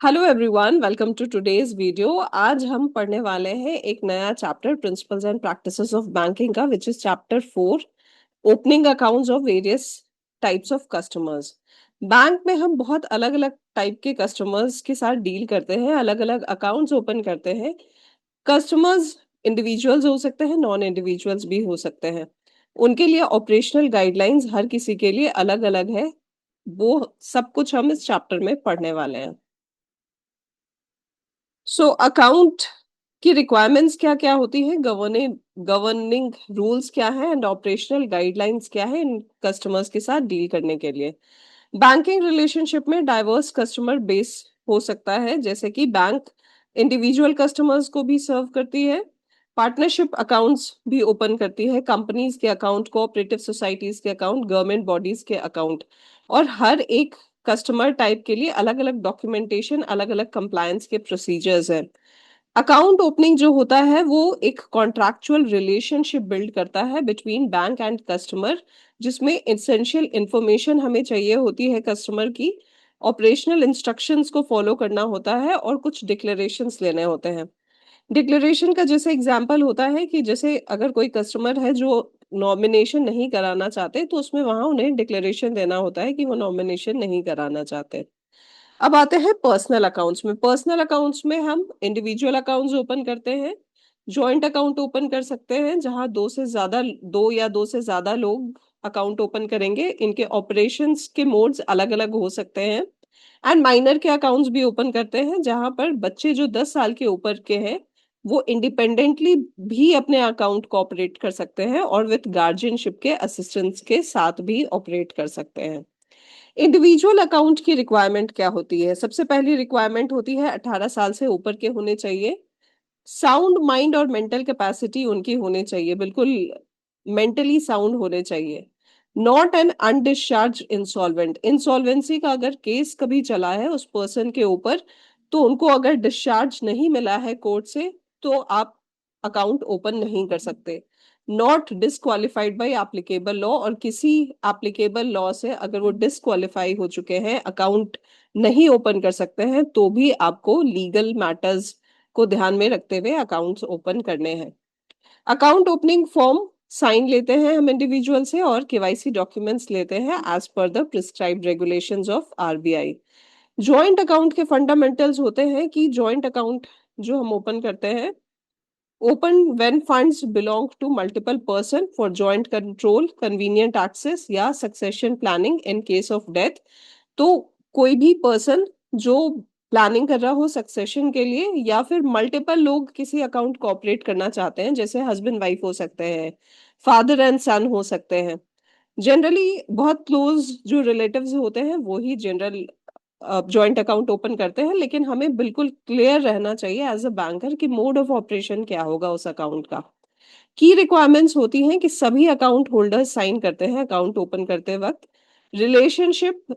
Hello everyone, welcome to today's video. आज हम पढ़ने वाले हैं एक नया chapter principles and practices of banking का, which is chapter 4, opening accounts of various types of customers. Bank में हम बहुत अलग अलग टाइप के कस्टमर्स के साथ डील करते हैं, अलग अलग अकाउंट्स ओपन करते हैं। कस्टमर्स इंडिविजुअल्स हो सकते हैं, नॉन इंडिविजुअल्स भी हो सकते हैं। उनके लिए ऑपरेशनल गाइडलाइंस हर किसी के लिए अलग अलग है। वो सब कुछ हम इस चैप्टर में पढ़ने वाले हैं। सो अकाउंट की रिक्वायरमेंट्स क्या क्या होती है, गवर्निंग रूल्स क्या है एंड ऑपरेशनल गाइडलाइंस क्या है इन कस्टमर्स के साथ डील करने के लिए। बैंकिंग रिलेशनशिप में डाइवर्स कस्टमर बेस हो सकता है, जैसे कि बैंक इंडिविजुअल कस्टमर्स को भी सर्व करती है, पार्टनरशिप अकाउंट्स भी ओपन करती है, कंपनीज के अकाउंट, कोऑपरेटिव सोसाइटीज के अकाउंट, गवर्नमेंट बॉडीज के अकाउंट। और हर एक कस्टमर टाइप के लिए अलग अलग डॉक्यूमेंटेशन, अलग अलग कंप्लायंस के प्रोसीजर्स हैं। अकाउंट ओपनिंग जो होता है वो एक कॉन्ट्रैक्चुअल रिलेशनशिप बिल्ड करता है बिटवीन बैंक एंड कस्टमर, जिसमें एसेंशियल इंफॉर्मेशन हमें चाहिए होती है कस्टमर की, ऑपरेशनल इंस्ट्रक्शंस को फॉलो करना होता है और कुछ डिक्लेरेशंस लेने होते हैं। डिक्लेरेशन का जैसे एग्जांपल होता है कि जैसे अगर कोई कस्टमर है जो नॉमिनेशन नहीं कराना चाहते, तो उसमें वहां उन्हें डिक्लेरेशन देना होता है कि वो नॉमिनेशन नहीं कराना चाहते। अब आते हैं पर्सनल अकाउंट्स में। पर्सनल अकाउंट्स में हम इंडिविजुअल अकाउंट्स ओपन करते हैं, जॉइंट अकाउंट ओपन कर सकते हैं जहां दो या दो से ज्यादा लोग अकाउंट ओपन करेंगे। इनके ऑपरेशंस के मोड्स अलग अलग हो सकते हैं। एंड माइनर के अकाउंट्स भी ओपन करते हैं जहां पर बच्चे जो 10 साल के ऊपर के हैं वो इंडिपेंडेंटली भी अपने अकाउंट को ऑपरेट कर सकते हैं और विथ गार्जियनशिप के असिस्टेंस के साथ भी ऑपरेट कर सकते हैं। इंडिविजुअल अकाउंट की रिक्वायरमेंट क्या होती है? सबसे पहली रिक्वायरमेंट होती है 18 साल से ऊपर के होने चाहिए। साउंड माइंड और मेंटल कैपेसिटी उनकी होनी चाहिए, बिल्कुल मेंटली साउंड होने चाहिए। Not an undischarged insolvent, insolvency का अगर केस कभी चला है उस पर्सन के ऊपर, तो उनको अगर डिस्चार्ज नहीं मिला है कोर्ट से, तो आप अकाउंट ओपन नहीं कर सकते। Not disqualified by applicable law, और किसी एप्लीकेबल लॉ से अगर वो डिसक्वालिफाई हो चुके हैं, अकाउंट नहीं ओपन कर सकते हैं, तो भी आपको लीगल मैटर्स को ध्यान में रखते हुए अकाउंट्स ओपन करने हैं। अकाउंट ओपनिंग फॉर्म साइन लेते हैं हम इंडिविजुअल से और केवाईसी डॉक्यूमेंट्स लेते हैं as per the prescribed regulations of RBI. Joint account के फंडामेंटल्स होते हैं कि जॉइंट अकाउंट जो हम ओपन करते हैं, open when funds belong to multiple person for joint control, convenient access या succession planning in case of death. तो कोई भी पर्सन जो प्लानिंग कर रहा हो सक्सेशन के लिए, या फिर मल्टीपल लोग किसी अकाउंट को ऑपरेट करना चाहते हैं, जैसे हस्बैंड वाइफ हो सकते हैं, फादर एंड सन हो सकते हैं। जनरली बहुत क्लोज जो रिलेटिव्स होते हैं वो ही जनरल जॉइंट अकाउंट ओपन करते हैं, लेकिन हमें बिल्कुल क्लियर रहना चाहिए एज अ बैंकर कि मोड ऑफ ऑपरेशन क्या होगा उस अकाउंट का। की रिक्वायरमेंट्स होती हैं कि सभी अकाउंट होल्डर्स साइन करते हैं अकाउंट ओपन करते वक्त। Relationship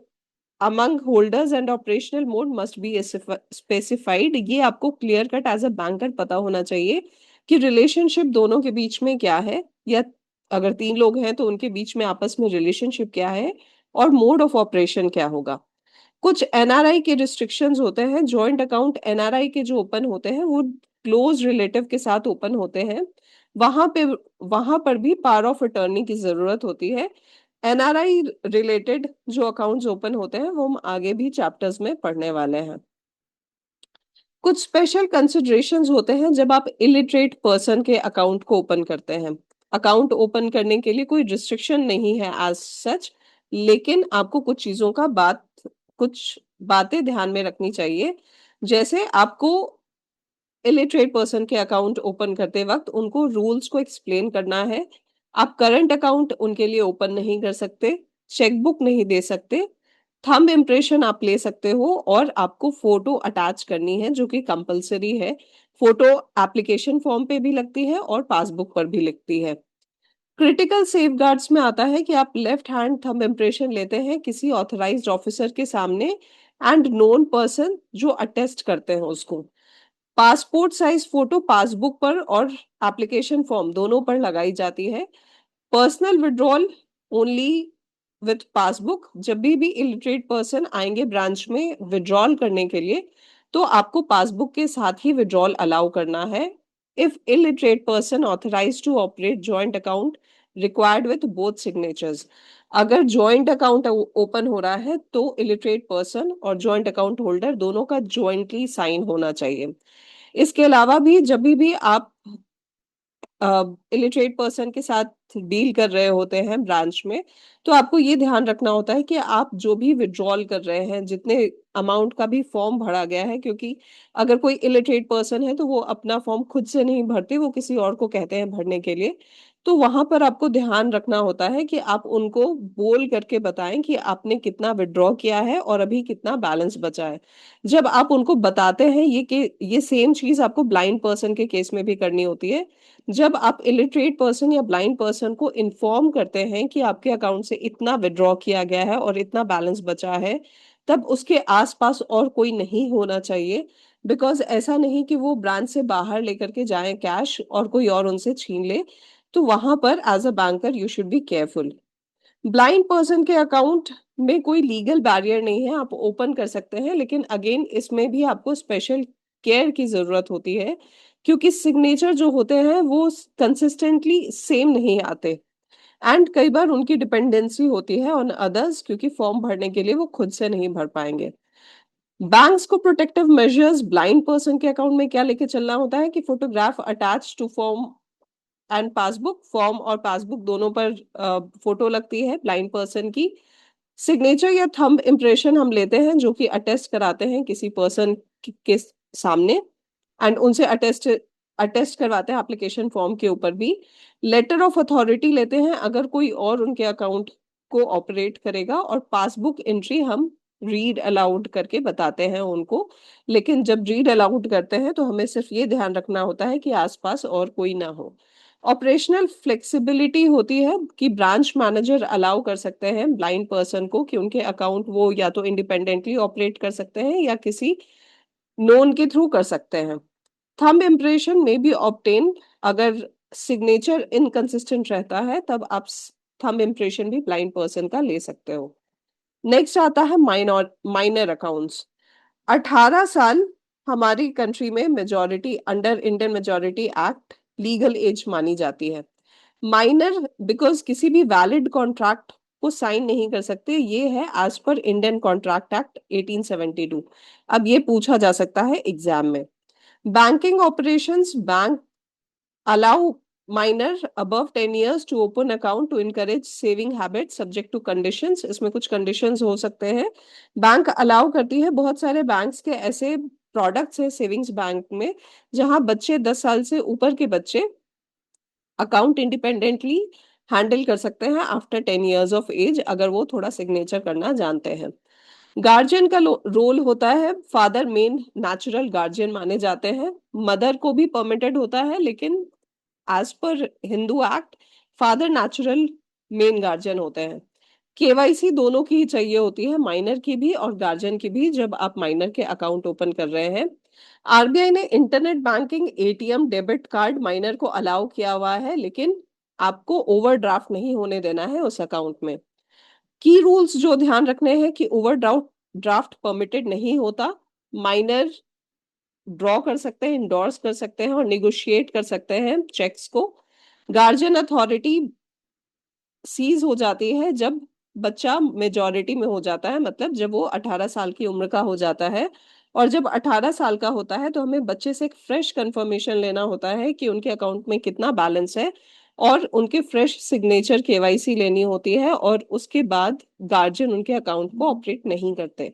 among holders and operational mode must be specified। ये आपको clear cut as a banker पता होना चाहिए कि रिलेशनशिप दोनों के बीच में क्या है, या अगर 3 लोग हैं तो उनके बीच में आपस में रिलेशनशिप क्या है और मोड ऑफ ऑपरेशन क्या होगा। कुछ एनआरआई के रिस्ट्रिक्शंस होते हैं। जॉइंट अकाउंट एनआरआई के जो ओपन होते हैं वो क्लोज रिलेटिव के साथ ओपन होते हैं। वहां पे वहां पर भी पावर ऑफ अटर्नी की जरूरत होती है। एनआरआई रिलेटेड जो अकाउंट्स ओपन होते हैं वो हम आगे भी चैप्टर्स में पढ़ने वाले हैं। कुछ स्पेशल कंसिडरेशंस होते हैं जब आप इलिटरेट पर्सन के अकाउंट को ओपन करते हैं। अकाउंट ओपन करने के लिए कोई रिस्ट्रिक्शन नहीं है एज सच, लेकिन आपको कुछ बातें ध्यान में रखनी चाहिए। जैसे आपको इलिटरेट पर्सन के अकाउंट ओपन करते वक्त उनको रूल्स को एक्सप्लेन करना है। आप करंट अकाउंट उनके लिए ओपन नहीं कर सकते, चेकबुक नहीं दे सकते, थंब इम्प्रेशन आप ले सकते हो, और आपको फोटो अटैच करनी है जो कि कंपलसरी है। फोटो एप्लीकेशन फॉर्म पे भी लगती है और पासबुक पर भी लगती है। क्रिटिकल सेफगार्ड्स में आता है कि आप लेफ्ट हैंड थंब इम्प्रेशन लेते हैं किसी ऑथराइज्ड ऑफिसर के सामने एंड नोन पर्सन जो अटेस्ट करते हैं उसको। पासपोर्ट साइज फोटो पासबुक पर और एप्लीकेशन फॉर्म दोनों पर लगाई जाती है। Personal withdrawal only with passbook, जब भी इलिटरेट पर्सन आएंगे ब्रांच में विड्रॉल करने के लिए, तो आपको पासबुक के साथ ही विड्रॉल अलाउ करना है। If illiterate person authorise to operate joint account required with both signatures, अगर जॉइंट अकाउंट ओपन हो रहा है तो इलिटरेट पर्सन और जॉइंट अकाउंट होल्डर दोनों का जॉइंटली साइन होना चाहिए। इसके अलावा भी जब भी आप इलिटरेट पर्सन के साथ डील कर रहे होते हैं ब्रांच में, तो आपको ये ध्यान रखना होता है कि आप जो भी विड्रॉल कर रहे हैं, जितने अमाउंट का भी फॉर्म भरा गया है, क्योंकि अगर कोई इलिटरेट पर्सन है तो वो अपना फॉर्म खुद से नहीं भरते, वो किसी और को कहते हैं भरने के लिए। तो वहां पर आपको ध्यान रखना होता है कि आप उनको बोल करके बताएं कि आपने कितना विड्रॉ किया है और अभी कितना बैलेंस बचा है। जब आप उनको बताते हैं ये सेम चीज आपको ब्लाइंड पर्सन के केस में भी करनी होती है। जब आप इलिटरेट पर्सन या ब्लाइंड पर्सन को इन्फॉर्म करते हैं कि आपके अकाउंट से इतना विड्रॉ किया गया है और इतना बैलेंस बचा है, तब उसके आसपास और कोई नहीं होना चाहिए। बिकॉज ऐसा नहीं कि वो ब्रांच से बाहर लेकर के जाएं कैश और कोई और उनसे छीन ले। तो वहां पर as a banker you should be careful. Blind person के अकाउंट में कोई लीगल बैरियर नहीं है, आप ओपन कर सकते हैं, लेकिन अगेन इसमें भी आपको स्पेशल केयर की जरूरत होती है, क्योंकि सिग्नेचर जो होते हैं वो कंसिस्टेंटली सेम नहीं आते, एंड कई बार उनकी डिपेंडेंसी होती है ऑन अदर्स, क्योंकि फॉर्म भरने के लिए वो खुद से नहीं भर पाएंगे। बैंक्स को प्रोटेक्टिव मेजर्स ब्लाइंड पर्सन के अकाउंट में क्या लेके चलना होता है कि photograph attach to form and passbook, form और पासबुक दोनों पर फोटो लगती है ब्लाइंड पर्सन की। सिग्नेचर या थंब इम्प्रेशन हम लेते हैं जो कि अटेस्ट कराते हैं किसी पर्सन के सामने, एंड उनसे अटेस्ट अटेस्ट करवाते हैं एप्लीकेशन फॉर्म के ऊपर भी। लेटर ऑफ अथॉरिटी लेते हैं अगर कोई और उनके अकाउंट को ऑपरेट करेगा, और पासबुक एंट्री हम रीड अलाउड करके बताते हैं उनको। लेकिन जब रीड अलाउड करते हैं तो हमें सिर्फ ये ध्यान रखना होता है कि आसपास और कोई ना हो। ऑपरेशनल फ्लेक्सिबिलिटी होती है कि ब्रांच मैनेजर अलाउ कर सकते हैं ब्लाइंड पर्सन को कि उनके अकाउंट वो या तो इंडिपेंडेंटली ऑपरेट कर सकते हैं या किसी नोन के थ्रू कर सकते हैं। थंब इम्प्रेशन में बी ऑब्टेन, अगर सिग्नेचर इनकंसिस्टेंट रहता है तब आप थंब इम्प्रेशन भी ब्लाइंड पर्सन का ले सकते हो। नेक्स्ट आता है माइनर अकाउंट्स। 18 साल हमारी कंट्री में majority under Indian majority act legal age मानी जाती है। माइनर बिकॉज किसी भी वैलिड कॉन्ट्रैक्ट को साइन नहीं कर सकते, ये है as per Indian contract act 1872। अब ये पूछा जा सकता है एग्जाम में। Banking operations, bank allow minor above 10 years to open account to encourage saving habits subject to conditions। इसमें कुछ conditions हो सकते हैं। बैंक अलाउ करती है, बहुत सारे बैंक्स के ऐसे प्रोडक्ट्स है सेविंग्स बैंक में जहां बच्चे 10 साल से ऊपर के बच्चे अकाउंट इंडिपेंडेंटली हैंडल कर सकते हैं आफ्टर 10 years ऑफ एज, अगर वो थोड़ा सिग्नेचर करना जानते हैं। गार्जियन का रोल होता है, फादर मेन नेचुरल गार्जियन माने जाते हैं। मदर को भी परमिटेड होता है, लेकिन as per Hindu act father natural main guardian होते हैं। केवाईसी दोनों की ही चाहिए होती है, माइनर की भी और गार्जियन की भी, जब आप माइनर के अकाउंट ओपन कर रहे हैं। आरबीआई ने internet banking, ATM, debit card minor को अलाउ किया हुआ है, लेकिन आपको ओवरड्राफ्ट नहीं होने देना है उस अकाउंट में। की रूल्स जो ध्यान रखने हैं कि ओवरड्राफ्ट ड्राफ्ट परमिटेड नहीं होता। माइनर ड्रॉ कर सकते हैं, इंडोर्स कर सकते हैं और निगोशिएट कर सकते हैं चेक्स को। गार्जियन अथॉरिटी सीज हो जाती है जब बच्चा मेजॉरिटी में हो जाता है, मतलब जब वो 18 साल की उम्र का हो जाता है। और जब 18 साल का होता है तो हमें बच्चे से एक फ्रेश कंफर्मेशन लेना होता है कि उनके अकाउंट में कितना बैलेंस है, और उनके फ्रेश सिग्नेचर केवाईसी लेनी होती है, और उसके बाद गार्जियन उनके अकाउंट को ऑपरेट नहीं करते।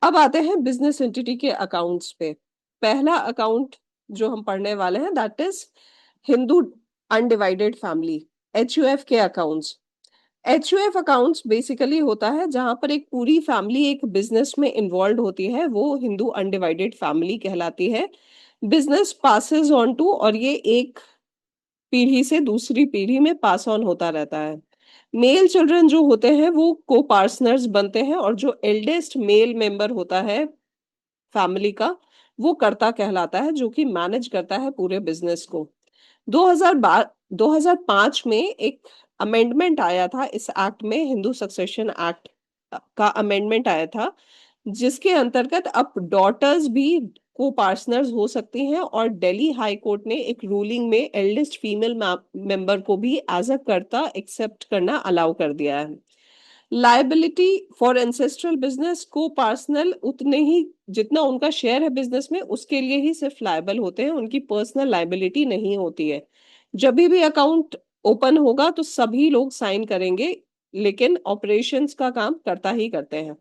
अब आते हैं बिजनेस एंटिटी के अकाउंट्स पे। पहला अकाउंट जो हम पढ़ने वाले हैं that is Hindu undivided family, HUF के अकाउंट्स। एचयूएफ अकाउंट्स बेसिकली होता है जहां पर एक पूरी फैमिली एक बिजनेस में इन्वॉल्व होती है, वो हिंदू अनडिवाइडेड फैमिली कहलाती है। बिजनेस पासेस ऑन टू, और ये एक पीढ़ी से दूसरी पीढ़ी में पास ऑन होता रहता है। मेल चिल्ड्रन जो होते हैं वो को पार्टनर्स बनते हैं, और जो एल्डेस्ट मेल मेंबर होता है फैमिली का वो कर्ता कहलाता है, जो कि मैनेज करता है पूरे बिजनेस को। 2005 में एक अमेंडमेंट आया था इस एक्ट में, हिंदू सक्सेशन एक्ट का अमेंडमेंट आया था, जिसके अंतर्गत अब डॉटर्स भी को पार्टनर्स हो सकती हैं, और दिल्ली हाई कोर्ट ने एक रूलिंग में एल्डेस्ट फीमेल मेंबर को भी एज अ कर्ता एक्सेप्ट करना अलाउ कर दिया है। लाइबिलिटी फॉर एंसेस्ट्रल बिजनेस को पर्सनल उतने ही, जितना उनका शेयर है बिजनेस में, उसके लिए ही सिर्फ लायबल होते हैं, उनकी पर्सनल लाइबिलिटी नहीं होती है। जब भी अकाउंट ओपन होगा तो सभी लोग साइन करेंगे, लेकिन ऑपरेशंस का काम करता ही करते हैं।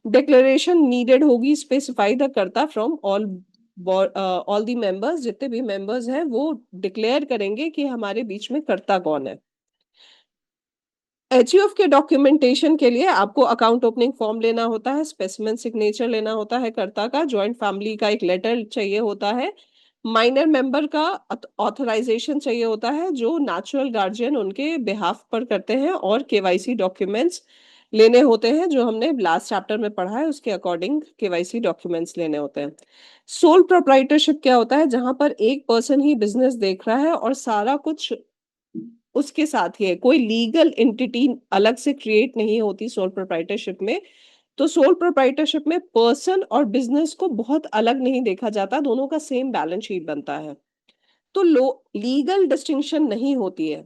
डिक्लेरेशन नीडेड होगी, स्पेसिफाई द करता फ्रॉम ऑल द मेंबर्स, जितने भी मेंबर्स हैं वो डिक्लेयर करेंगे कि हमारे बीच में करता कौन है। एचयूएफ के डॉक्यूमेंटेशन के लिए आपको अकाउंट ओपनिंग फॉर्म लेना होता है, स्पेसिमेन सिग्नेचर लेना होता है कर्ता का, जॉइंट फैमिली का एक लेटर चाहिए होता है, माइनर मेंबर का ऑथराइजेशन चाहिए होता है जो नेचुरल गार्जियन उनके बिहाफ पर करते हैं, और केवाईसी डॉक्यूमेंट्स लेने होते हैं, जो हमने लास्ट चैप्टर में पढ़ा है उसके अकॉर्डिंग केवाईसी डॉक्यूमेंट्स लेने होते हैं। सोल प्रोप्राइटरशिप क्या होता है? जहां पर एक पर्सन ही बिजनेस देख रहा है और सारा कुछ उसके साथ ही है, कोई लीगल एंटिटी अलग से क्रिएट नहीं होती सोल प्रोप्राइटरशिप में। तो सोल प्रोप्राइटरशिप में पर्सन और बिजनेस को बहुत अलग नहीं देखा जाता, दोनों का सेम बैलेंस शीट बनता है। तो लीगल डिस्टिंक्शन नहीं होती है।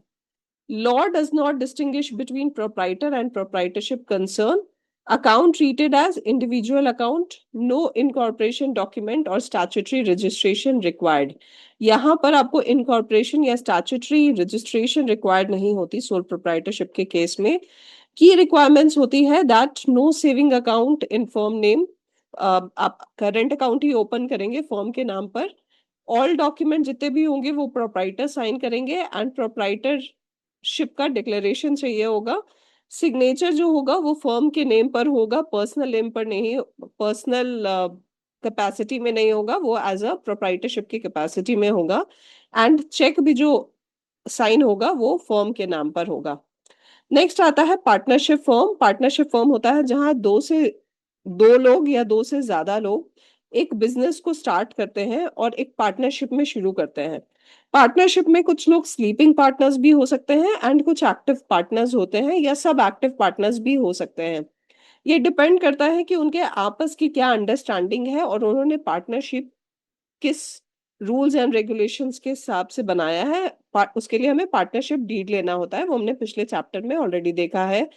Law does not distinguish between proprietor and proprietorship concern. Account treated as individual account, no incorporation document or statutory registration required. यहाँ पर आपको incorporation या statutory registration required नहीं होती sole proprietorship के केस में। की रिक्वायरमेंट्स होती है that no saving account in firm name, आप करंट अकाउंट ही ओपन करेंगे फर्म के नाम पर। ऑल डॉक्यूमेंट जितने भी होंगे वो प्रोप्राइटर साइन करेंगे, एंड प्रोप्राइटरशिप का डिक्लेरेशन चाहिए होगा। सिग्नेचर जो होगा वो फर्म के नेम पर होगा, पर्सनल नेम पर नहीं, पर्सनल कैपेसिटी में नहीं होगा, वो एज अ प्रोप्राइटरशिप की कैपेसिटी में होगा। एंड चेक भी जो साइन होगा वो फर्म के नाम पर होगा। नेक्स्ट आता है पार्टनरशिप फर्म। पार्टनरशिप फर्म होता है जहां दो लोग या दो से ज्यादा लोग एक बिजनेस को स्टार्ट करते हैं और एक पार्टनरशिप में शुरू करते हैं। पार्टनरशिप में कुछ लोग स्लीपिंग पार्टनर्स भी हो सकते हैं, एंड कुछ एक्टिव पार्टनर्स होते हैं, या सब एक्टिव पार्टनर्स भी हो सकते हैं। ये डिपेंड करता है कि उनके आपस की क्या अंडरस्टैंडिंग है और उन्होंने पार्टनरशिप किस रूल्स एंड रेगुलेशंस के हिसाब से बनाया है। उसके लिए हमें पार्टनरशिप डीड लेना होता है, वो हमने पिछले चैप्टर में ऑलरेडी देखा है।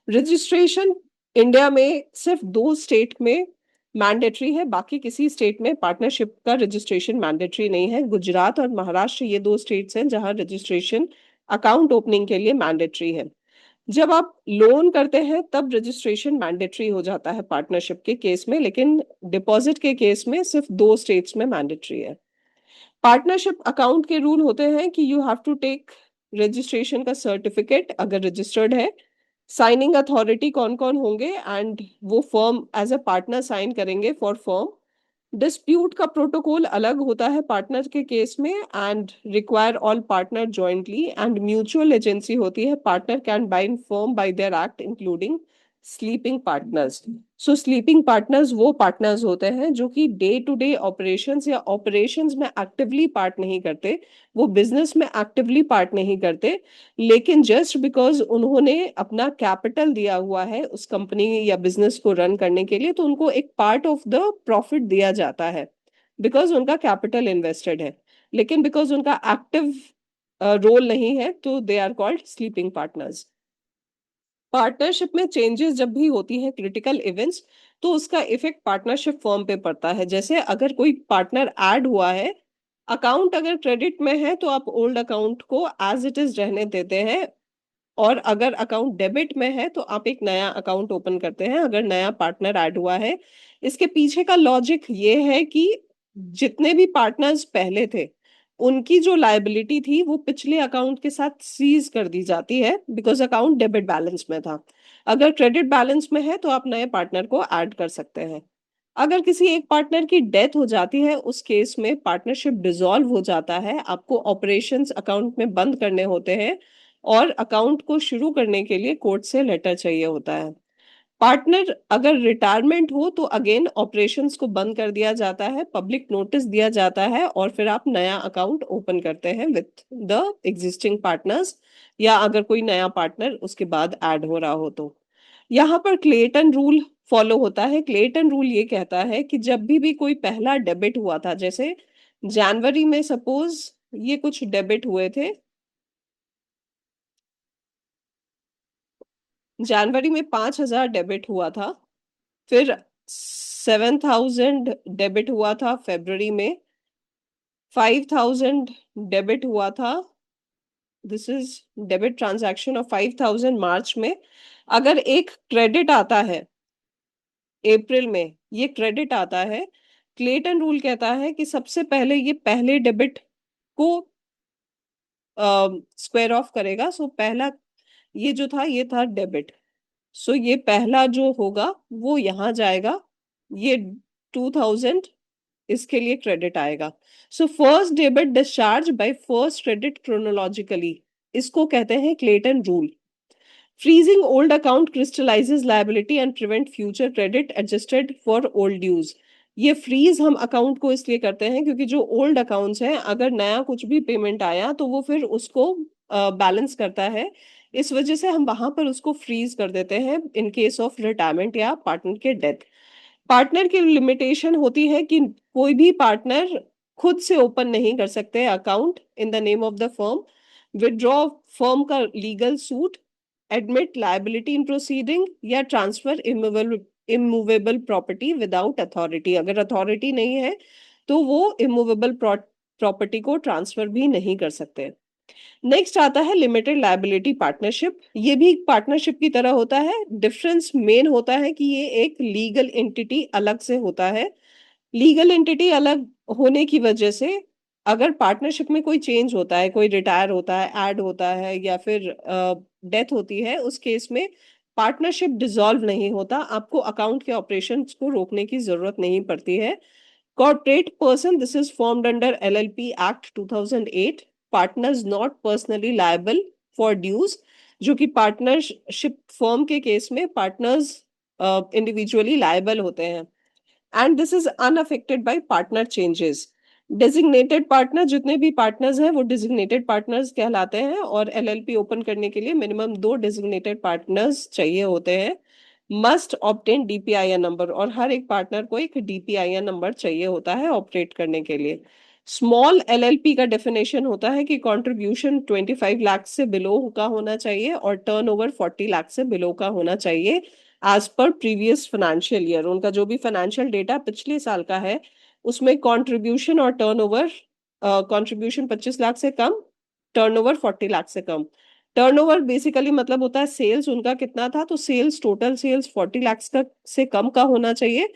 रजिस्ट्रेशन इंडिया में सिर्फ 2 स्टेट में मैंडेटरी है, बाकी किसी स्टेट में पार्टनरशिप का रजिस्ट्रेशन मैंडेटरी नहीं है। गुजरात और महाराष्ट्र ये 2 स्टेट्स हैं जहां रजिस्ट्रेशन अकाउंट ओपनिंग के लिए मैंडेटरी है। जब आप लोन करते हैं तब रजिस्ट्रेशन मैंडेटरी हो जाता है पार्टनरशिप के केस में, लेकिन डिपॉजिट के केस में सिर्फ 2 स्टेट्स में मैंडेटरी है। पार्टनरशिप अकाउंट के रूल होते हैं कि you have to take registration का सर्टिफिकेट अगर रजिस्टर्ड है। साइनिंग अथॉरिटी कौन कौन होंगे, एंड वो firm as a partner sign करेंगे फॉर फर्म। डिस्प्यूट का प्रोटोकॉल अलग होता है पार्टनर के केस में, and require all partner jointly, and mutual agency होती है, partner can bind firm by their act including sleeping partners. So sleeping partners वो पार्टनर्स होते हैं जो कि डे टू डे ऑपरेशंस या ऑपरेशंस में एक्टिवली पार्ट नहीं करते, वो बिजनेस में एक्टिवली पार्ट नहीं करते, लेकिन जस्ट बिकॉज उन्होंने अपना कैपिटल दिया हुआ है उस कंपनी या बिजनेस को रन करने के लिए, तो उनको एक पार्ट ऑफ द प्रॉफिट दिया जाता है बिकॉज उनका कैपिटल इन्वेस्टेड है, लेकिन बिकॉज उनका एक्टिव रोल नहीं है तो they are called sleeping partners. Partnership में चेंजेस जब भी होती हैं, क्रिटिकल इवेंट्स, तो उसका इफेक्ट पार्टनरशिप फर्म पे पड़ता है। जैसे अगर कोई पार्टनर ऐड हुआ है, अकाउंट अगर क्रेडिट में है तो आप ओल्ड अकाउंट को एज इट इज रहने देते हैं, और अगर अकाउंट डेबिट में है तो आप एक नया अकाउंट ओपन करते हैं अगर नया पार्टनर ऐड हुआ है। इसके पीछे का लॉजिक ये है कि जितने भी पार्टनर्स पहले थे उनकी जो लायबिलिटी थी वो पिछले अकाउंट के साथ सीज कर दी जाती है, बिकॉज अकाउंट डेबिट बैलेंस में था। अगर क्रेडिट बैलेंस में है तो आप नए पार्टनर को ऐड कर सकते हैं। अगर किसी एक पार्टनर की डेथ हो जाती है उस केस में पार्टनरशिप डिसॉल्व हो जाता है, आपको ऑपरेशंस अकाउंट में बंद करने होते हैं और अकाउंट को शुरू करने के लिए कोर्ट से लेटर चाहिए होता है। पार्टनर अगर रिटायरमेंट हो तो अगेन ऑपरेशंस को बंद कर दिया जाता है, पब्लिक नोटिस दिया जाता है और फिर आप नया अकाउंट ओपन करते हैं विथ द एग्जिस्टिंग पार्टनर्स, या अगर कोई नया पार्टनर उसके बाद ऐड हो रहा हो तो। यहाँ पर क्लेटन रूल फॉलो होता है। क्लेटन रूल ये कहता है कि जब भी कोई पहला डेबिट हुआ था, जैसे जनवरी में सपोज ये कुछ डेबिट हुए थे, जनवरी में 5,000 डेबिट हुआ था, फिर 7,000 डेबिट हुआ था फरवरी में, 5,000 डेबिट हुआ था, this is debit transaction of 5,000 मार्च में। अगर एक क्रेडिट आता है अप्रैल में, ये क्रेडिट आता है, क्लेटन रूल कहता है कि सबसे पहले ये पहले डेबिट को स्क्वायर ऑफ करेगा। सो पहला ये जो था ये था डेबिट, सो ये पहला जो होगा वो यहाँ जाएगा, ये 2,000 इसके लिए क्रेडिट आएगा। So first debit discharge by first credit chronologically, इसको कहते हैं Clayton rule. Freezing old account crystallises liability and prevent future credit adjusted for old dues. ये फ्रीज हम अकाउंट को इसलिए करते हैं क्योंकि जो ओल्ड अकाउंट्स हैं, अगर नया कुछ भी पेमेंट आया तो वो फिर उसको बैलेंस करता है, इस वजह से हम वहां पर उसको फ्रीज कर देते हैं इन केस ऑफ रिटायरमेंट या पार्टनर के डेथ। पार्टनर की लिमिटेशन होती है कि कोई भी पार्टनर खुद से ओपन नहीं कर सकते account in the name of the firm, withdraw firm का legal suit, admit liability in proceeding, या transfer immovable property without authority. अगर अथॉरिटी नहीं है तो वो इमूवेबल प्रॉपर्टी को ट्रांसफर भी नहीं कर सकते। नेक्स्ट आता है लिमिटेड लायबिलिटी पार्टनरशिप। ये भी पार्टनरशिप की तरह होता है, डिफरेंस मेन होता है कि ये एक लीगल एंटिटी अलग से होता है। लीगल एंटिटी अलग होने की वजह से अगर पार्टनरशिप में कोई चेंज होता है, कोई रिटायर होता है, ऐड होता है, या फिर डेथ होती है, उस केस में पार्टनरशिप डिसॉल्व नहीं होता, आपको अकाउंट के ऑपरेशंस को रोकने की जरूरत नहीं पड़ती है। Corporate person, this is formed under LLP Act 2008. Partners not personally liable for dues, जो कि पार्टनरशिप फर्म के केस में पार्टनर्स इंडिविजुअली लायबल होते हैं। And this is unaffected bye partner changes. Designated partner, जितने भी पार्टनर्स हैं वो डेजिग्नेटेड पार्टनर्स कहलाते हैं, और एलएलपी ओपन करने के लिए मिनिमम 2 डेजिग्नेटेड पार्टनर्स चाहिए होते हैं। मस्ट ऑब्टेन डीपीआईएन नंबर, और हर एक पार्टनर को एक डीपीआईएन नंबर चाहिए होता है ऑपरेट करने के लिए। स्मॉल एलएलपी का डेफिनेशन होता है कि कंट्रीब्यूशन 25 लाख से बिलो का होना चाहिए और टर्नओवर 40 लाख से बिलो का होना चाहिए as per previous financial year. उनका जो भी फाइनेंशियल डेटा पिछले साल का है उसमें कंट्रीब्यूशन और टर्नओवर, कंट्रीब्यूशन 25 लाख से कम, टर्नओवर 40 लाख से कम। टर्नओवर बेसिकली मतलब होता है सेल्स उनका कितना था, तो सेल्स, टोटल सेल्स 40 लाख का से कम का होना चाहिए।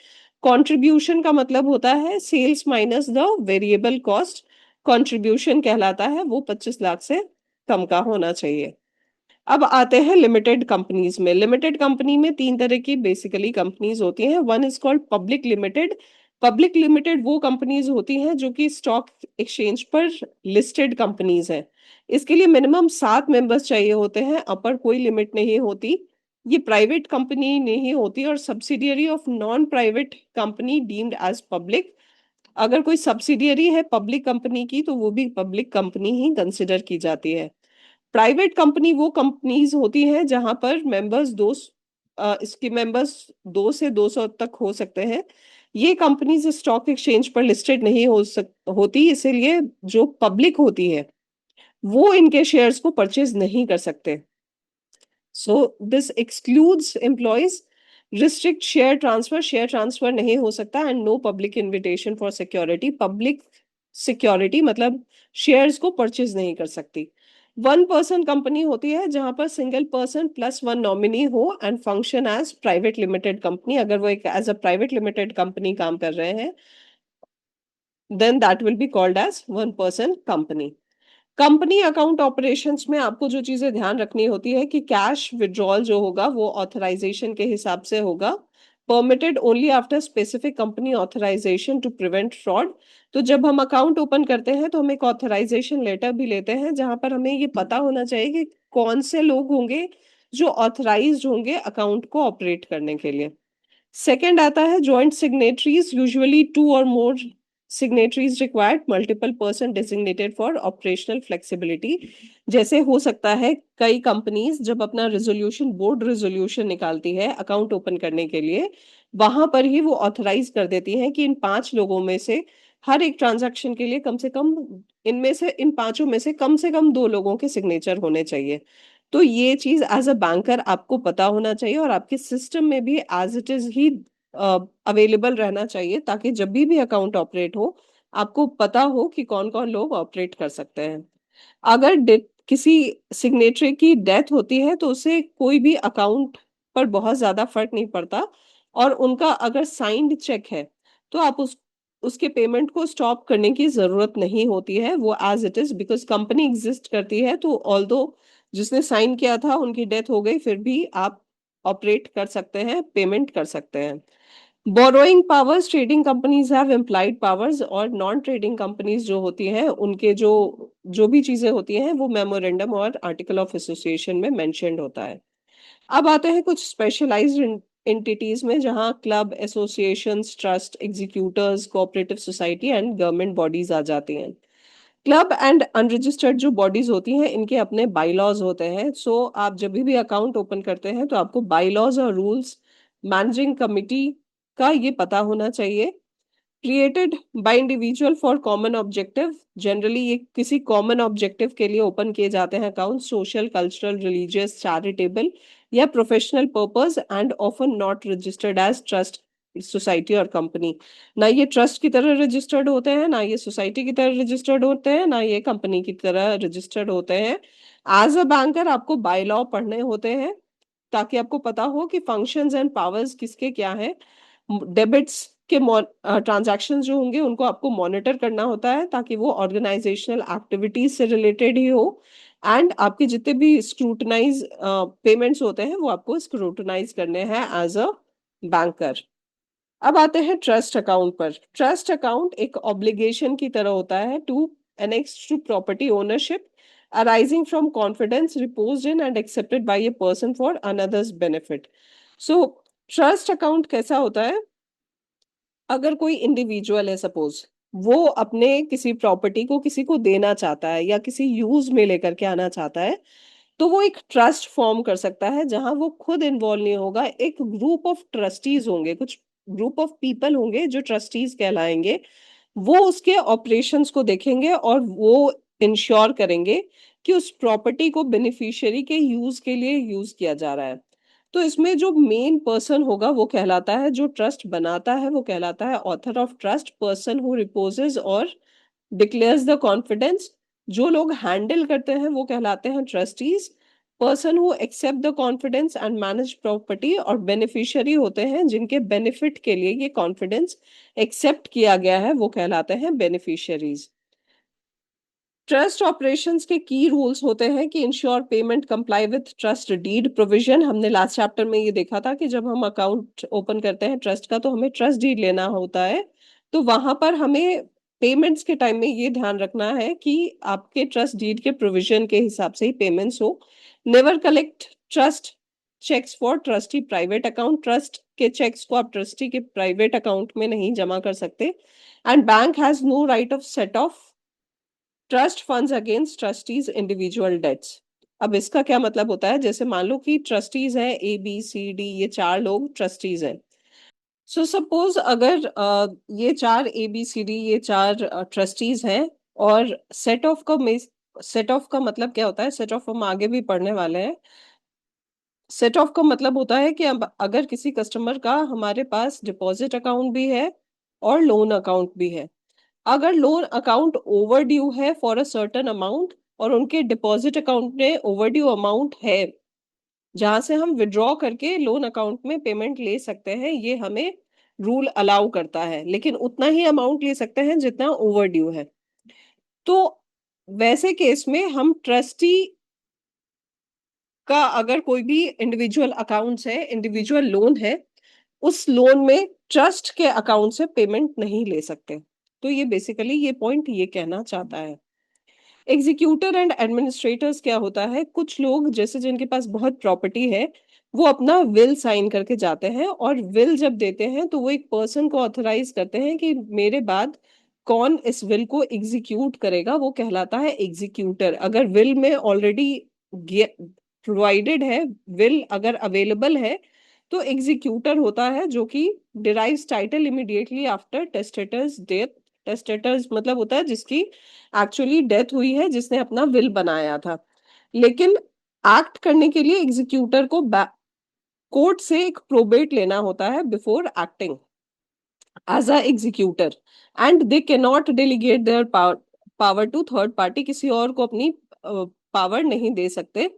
कंट्रीब्यूशन का मतलब होता है sales minus the variable cost, contribution कहलाता है वो 25 लाख से कम का होना चाहिए। अब आते हैं लिमिटेड कंपनीज में। लिमिटेड कंपनी में 3 तरह की बेसिकली कंपनीज होती हैं। One is called public limited. Public limited वो कंपनीज होती हैं जो कि स्टॉक एक्सचेंज पर लिस्टेड कंपनीज हैं। इसके लिए मिनिमम 7 मेंबर्स चाहिए होते हैं, अपर कोई लिमिट नहीं होती। ये प्राइवेट कंपनी नहीं होती और subsidiary of non private company deemed as public. अगर कोई सब्सिडियरी है पब्लिक कंपनी की तो वो भी पब्लिक कंपनी ही कंसिडर की जाती है। प्राइवेट कंपनी वो कंपनीज होती हैं जहां पर मेंबर्स इसके मेंबर्स 2 से 200 तक हो सकते हैं। ये कंपनीज स्टॉक एक्सचेंज पर लिस्टेड नहीं होती, इसीलिए जो पब्लिक होती है वो इनके शेयर्स को परचेज नहीं कर सकते। So this excludes employees. Restrict share transfer नहीं हो सकता, and no public invitation for security. Public security मतलब शेयर्स को परचेज नहीं कर सकती। वन पर्सन कंपनी होती है जहां पर single person plus one nominee हो and function as private limited company. अगर वो एक as a private limited company काम कर रहे हैं then that will be called as one person company. Company account operations में आपको जो चीजें ध्यान रखनी होती है कि कैश विड्रॉल जो होगा वो ऑथराइजेशन के हिसाब से होगा, permitted only after specific company authorisation to prevent fraud. तो जब हम अकाउंट ओपन करते हैं तो हम एक ऑथराइजेशन लेटर भी लेते हैं जहां पर हमें ये पता होना चाहिए कि कौन से लोग होंगे जो ऑथराइज्ड होंगे अकाउंट को ऑपरेट करने के लिए। सेकंड आता है जॉइंट सिग्नेटरीज, यूजुअली टू और more signatories required, multiple person designated for operational flexibility. जैसे हो सकता है कई कंपनीज जब अपना रेजोल्यूशन, बोर्ड रेजोल्यूशन निकालती है अकाउंट ओपन करने के लिए, वहां पर ही वो ऑथराइज कर देती है कि इन 5 लोगों में से हर एक ट्रांजैक्शन के लिए कम से कम, इनमें से इन 5 में से कम 2 लोगों के सिग्नेचर होने चाहिए। तो ये चीज एज अ बैंकर आपको पता होना चाहिए और आपके सिस्टम में भी एज इट इज ही अवेलेबल रहना चाहिए, ताकि जब भी अकाउंट ऑपरेट हो आपको पता हो कि कौन कौन लोग ऑपरेट कर सकते हैं। अगर किसी सिग्नेटरी की डेथ होती है तो उससे कोई भी अकाउंट पर बहुत ज्यादा फर्क नहीं पड़ता, और उनका अगर साइंड चेक है तो आप उसके पेमेंट को स्टॉप करने की जरूरत नहीं होती है, वो as it is, because company exist करती है। तो ऑल्दो जिसने साइन किया था उनकी डेथ हो गई, फिर भी आप ऑपरेट कर सकते हैं, पेमेंट कर सकते हैं। Borrowing powers, trading companies have implied powers, और नॉन ट्रेडिंग कंपनीज जो होती हैं उनके जो जो भी चीजें होती हैं वो मेमोरेंडम और आर्टिकल ऑफ एसोसिएशन में मेंशन्ड होता है। अब आते हैं कुछ स्पेशलाइज्ड एंटिटीज में, जहां club, associations, trust, executors, cooperative society and government bodies आ जाती हैं। क्लब एंड अनरजिस्टर्ड जो बॉडीज होती हैं इनके अपने बाईलॉज होते हैं। सो आप जब भी अकाउंट ओपन करते हैं तो आपको बाईलॉज और रूल्स, मैनेजिंग कमिटी का ये पता होना चाहिए। Created by individual for common objective, generally ये किसी कॉमन ऑब्जेक्टिव के लिए ओपन किए जाते हैं account, social, cultural, religious, charitable या professional purpose, and often not registered as trust, society और कंपनी। ना ये ट्रस्ट की तरह रजिस्टर्ड होते हैं, ना ये सोसाइटी की तरह रजिस्टर्ड होते हैं, ना ये कंपनी की तरह रजिस्टर्ड होते हैं। एज अ बैंकर आपको बाय लॉ पढ़ने होते हैं, ताकि आपको पता हो कि फंक्शंस एंड पावर्स किसके क्या हैं। डेबिट्स के ट्रांजैक्शंस जो होंगे उनको आपको मॉनिटर करना होता है, ताकि वो ऑर्गेनाइजेशनल एक्टिविटीज से रिलेटेड ही हो, एंड आपके जितने भी स्क्रूटनाइज पेमेंट्स होते हैं वो आपको स्क्रूटनाइज करने हैं एज अ बैंकर। अब आते हैं ट्रस्ट अकाउंट पर। ट्रस्ट अकाउंट एक ऑब्लिगेशन की तरह होता है to annex to property ownership, arising from confidence reposed in and accepted by a person for another's benefit. So trust account कैसा होता है? अगर कोई इंडिविजुअल है सपोज, वो अपने किसी प्रॉपर्टी को किसी को देना चाहता है या किसी यूज में लेकर के आना चाहता है, तो वो एक ट्रस्ट फॉर्म कर सकता है, जहां वो खुद इन्वॉल्व नहीं होगा, एक ग्रुप ऑफ ट्रस्टीज होंगे, कुछ ग्रुप ऑफ पीपल होंगे जो ट्रस्टीज कहलाएंगे। वो उसके ऑपरेशंस को देखेंगे और वो इंश्योर करेंगे कि उस प्रॉपर्टी को बेनिफिशियरी के यूज के लिए यूज किया जा रहा है। तो इसमें जो मेन पर्सन होगा वो कहलाता है, जो ट्रस्ट बनाता है वो कहलाता है author of trust, person who reposes और डिक्लेयर्स द कॉन्फिडेंस। जो लोग हैंडल करते हैं वो कहलाते हैं trustees, person who accept the confidence and manage property, और बेनिफिशियरी होते हैं जिनके बेनिफिट के लिए ये कॉन्फिडेंस एक्सेप्ट किया गया है, वो कहलाते हैं बेनिफिशियरीज। ट्रस्ट ऑपरेशंस के की रूल्स होते हैं कि ensure payment comply with trust deed provision. हमने लास्ट चैप्टर में ये देखा था कि जब हम अकाउंट ओपन करते हैं ट्रस्ट का तो हमें ट्रस्ट डीड लेना होता है। तो वहां पर हमें पेमेंट्स के टाइम में ये ध्यान रखना है कि आपके ट्रस्ट डीड के प्रोविजन के हिसाब से ही पेमेंट्स हो। Never collect trust cheques for trustee private account, trust के चेक्स को आप ट्रस्टी के प्राइवेट अकाउंट में नहीं जमा कर सकते। And bank has no right of set off trust funds against trustees individual debts. अब इसका क्या मतलब होता है? जैसे मान लो कि ट्रस्टीज हैं ABCD, ये 4 लोग ट्रस्टीज हैं। सो सपोज अगर ये 4 ABCD, ये 4 ट्रस्टीज हैं, और सेट ऑफ का मतलब क्या होता है? सेट ऑफ हम आगे भी पढ़ने वाले हैं। सेट ऑफ का मतलब होता है कि अब अगर किसी कस्टमर का हमारे पास डिपॉजिट अकाउंट भी है और लोन अकाउंट भी है, अगर लोन अकाउंट ओवर ड्यू है फॉर अ सर्टेन अमाउंट और उनके डिपॉजिट अकाउंट में ओवर ड्यू अमाउंट है जहां से हम विड्रॉ करके लोन अकाउंट में पेमेंट ले सकते हैं, ये हमें रूल अलाउ करता है, लेकिन उतना ही अमाउंट ले सकते हैं जितना ओवर ड्यू है। तो वैसे केस में हम ट्रस्टी का अगर कोई भी इंडिविजुअल अकाउंट्स है, इंडिविजुअल लोन है, उस लोन में ट्रस्ट के अकाउंट से पेमेंट नहीं ले सकते। तो ये बेसिकली ये पॉइंट ये कहना चाहता है। एग्जीक्यूटर एंड एडमिनिस्ट्रेटर्स क्या होता है, कुछ लोग जैसे जिनके पास बहुत प्रॉपर्टी है, वो अपना विल साइन करके जाते हैं और विल जब देते हैं तो वो एक पर्सन को ऑथराइज करते हैं कि मेरे बाद कौन इस विल को एग्जीक्यूट करेगा, वो कहलाता है एग्जीक्यूटर। अगर विल में ऑलरेडी प्रोवाइडेड है, विल अगर अवेलेबल है, तो एग्जीक्यूटर होता है जो कि derives title immediately after testator's death. Testators मतलब होता है जिसकी एक्चुअली डेथ हुई है, जिसने अपना विल बनाया था। लेकिन एक्ट करने के लिए एग्जीक्यूटर को कोर्ट से एक प्रोबेट लेना होता है before acting as a executor, and they can not delegate their power to third party, किसी और को अपनी पावर नहीं दे सकते।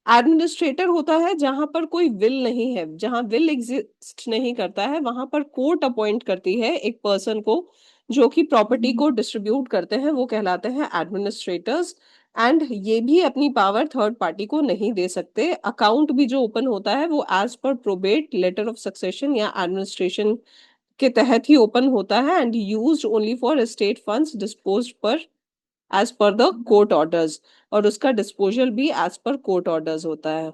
एडमिनिस्ट्रेटर होता है जहां पर कोई विल नहीं है, जहां विल एग्जिस्ट नहीं करता है, वहां पर कोर्ट अपॉइंट करती है एक पर्सन को जो कि प्रॉपर्टी को डिस्ट्रीब्यूट करते हैं, वो कहलाते हैं एडमिनिस्ट्रेटर्स। एंड ये भी अपनी पावर थर्ड पार्टी को नहीं दे सकते। अकाउंट भी जो ओपन होता है वो as per probate letter of succession या एडमिनिस्ट्रेशन के तहत ही ओपन होता है, and used only for estate funds disposed per as per the court orders, और उसका डिस्पोजल भी एज पर कोर्ट ऑर्डर्स होता है।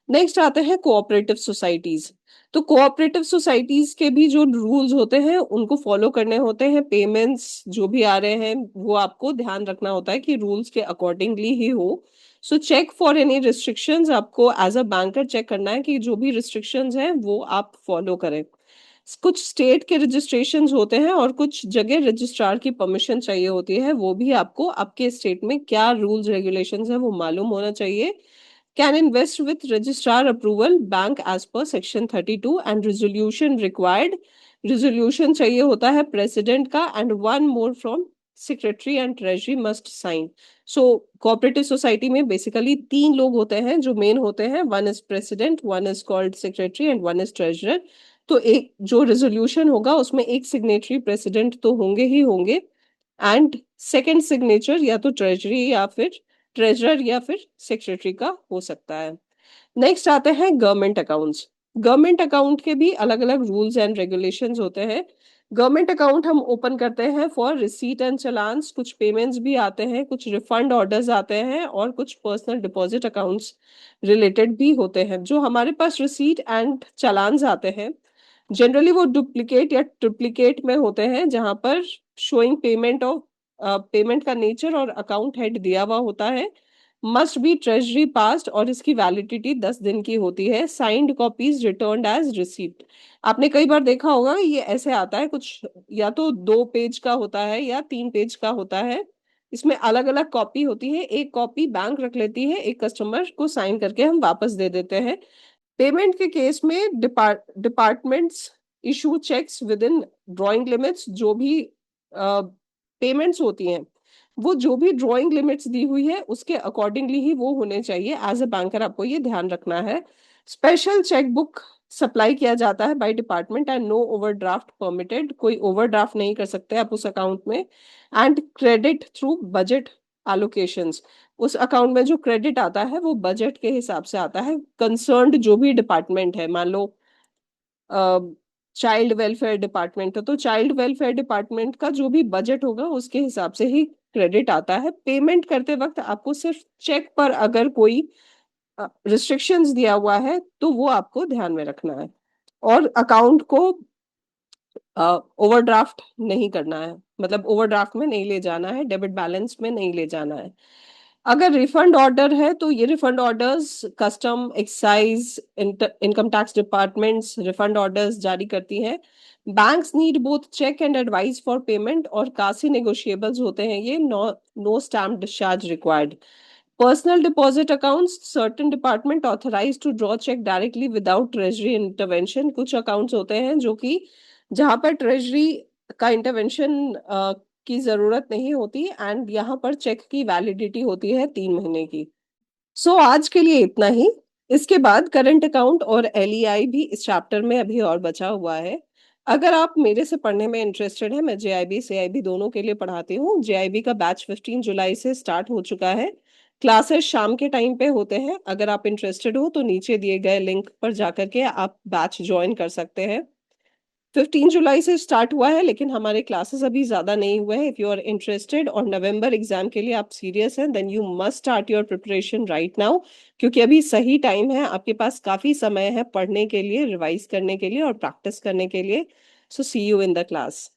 नेक्स्ट आते हैं कोऑपरेटिव सोसाइटीज। तो कोऑपरेटिव सोसाइटीज के भी जो रूल्स होते हैं उनको फॉलो करने होते हैं। पेमेंट्स जो भी आ रहे हैं वो आपको ध्यान रखना होता है कि रूल्स के अकॉर्डिंगली ही हो। So check for any restrictions, आपको एज अ बैंकर चेक करना है कि जो भी रिस्ट्रिक्शंस हैं वो आप फॉलो करें। कुछ स्टेट के रजिस्ट्रेशन होते हैं और कुछ जगह रजिस्ट्रार की परमिशन चाहिए होती है, वो भी आपको आपके स्टेट में क्या रूल्स रेगुलेशंस है वो मालूम होना चाहिए। Can invest with registrar approval bank as per section 32 and resolution required. Resolution चाहिए होता है प्रेसिडेंट का, and one more from secretary and treasury must sign. So cooperative society में बेसिकली तीन लोग होते हैं जो मेन होते हैं, one is president, one is called secretary and one is treasurer. तो एक जो रेजोल्यूशन होगा उसमें एक सिग्नेटरी प्रेसिडेंट तो होंगे ही होंगे, एंड सेकंड सिग्नेचर या तो ट्रेजरी या फिर ट्रेजरर या फिर सेक्रेटरी का हो सकता है। नेक्स्ट आते हैं गवर्नमेंट अकाउंट्स। गवर्नमेंट अकाउंट के भी अलग अलग रूल्स एंड रेगुलेशंस होते हैं। गवर्नमेंट अकाउंट हम ओपन करते हैं फॉर रिसीट एंड चलान्स, कुछ पेमेंट्स भी आते हैं, कुछ रिफंड ऑर्डर्स आते हैं, और कुछ पर्सनल डिपॉजिट अकाउंट्स रिलेटेड भी होते हैं। जो हमारे पास रिसीट एंड चलान्स आते हैं जनरली वो डुप्लीकेट या ट्रिप्लीकेट में होते हैं, जहां पर शोइंग पेमेंट ऑफ पेमेंट का नेचर और अकाउंट हेड दिया हुआ होता है, मस्ट बी ट्रेजरी पास्ट, और इसकी वैलिडिटी 10 दिन की होती है। Signed copies returned as receipt. आपने कई बार देखा होगा ये ऐसे आता है कुछ, या तो 2 पेज का होता है या 3 पेज का होता है। इसमें अलग अलग कॉपी होती है, एक कॉपी बैंक रख लेती है, एक कस्टमर को साइन करके हम वापस दे देते हैं। पेमेंट के केस में departments issue cheques within drawing limits. जो भी पेमेंट्स होती हैं वो जो भी ड्रॉइंग लिमिट्स दी हुई है उसके अकॉर्डिंगली ही वो होने चाहिए। एज अ बैंकर आपको ये ध्यान रखना है। स्पेशल चेकबुक सप्लाई किया जाता है by department, and no overdraft permitted. कोई ओवरड्राफ्ट नहीं कर सकते आप उस अकाउंट में। And credit through budget allocations, उस अकाउंट में जो क्रेडिट आता है वो बजट के हिसाब से आता है। कंसर्न्ड जो भी डिपार्टमेंट है, मान लो चाइल्ड वेलफेयर डिपार्टमेंट है तो चाइल्ड वेलफेयर डिपार्टमेंट का जो भी बजट होगा उसके हिसाब से ही क्रेडिट आता है। पेमेंट करते वक्त आपको सिर्फ चेक पर अगर कोई रिस्ट्रिक्शंस दिया हुआ है तो वो आपको ध्यान में रखना है, और अकाउंट को ओवरड्राफ्ट नहीं करना है, मतलब ओवरड्राफ्ट में नहीं ले जाना है, डेबिट बैलेंस में नहीं ले जाना है। अगर रिफंड ऑर्डर है तो ये refund orders custom, excise, income tax departments refund orders जारी करती हैं। Banks need both cheque and advice for payment, और कासी नेगोशिएबल्स होते हैं ये। No stamp discharge required. Personal deposit accounts, certain department authorise to draw cheque directly without treasury intervention. कुछ accounts होते हैं जो कि जहां पर ट्रेजरी का इंटरवेंशन की जरूरत नहीं होती, एंड यहाँ पर चेक की वैलिडिटी होती है 3 महीने की। सो आज के लिए इतना ही। इसके बाद करंट अकाउंट और एलईआई भी इस चैप्टर में अभी और बचा हुआ है। अगर आप मेरे से पढ़ने में इंटरेस्टेड है, मैं जेआईबी सीआईबी दोनों के लिए पढ़ाती हूँ। जेआईबी का बैच 15 जुलाई से स्टार्ट हो चुका है। क्लासेस शाम के टाइम पे होते हैं। अगर आप इंटरेस्टेड हो तो नीचे दिए गए लिंक पर जाकर के आप बैच ज्वाइन कर सकते हैं। 15 जुलाई से स्टार्ट हुआ है, लेकिन हमारे क्लासेस अभी ज़्यादा नहीं हुए हैं। इफ यू आर इंटरेस्टेड और नवंबर एग्जाम के लिए आप सीरियस हैं, then you must start your preparation right now, क्योंकि अभी सही टाइम है, आपके पास काफ़ी समय है पढ़ने के लिए, रिवाइज़ करने के लिए और प्रैक्टिस करने के लिए। सो सी यू इन द क्लास।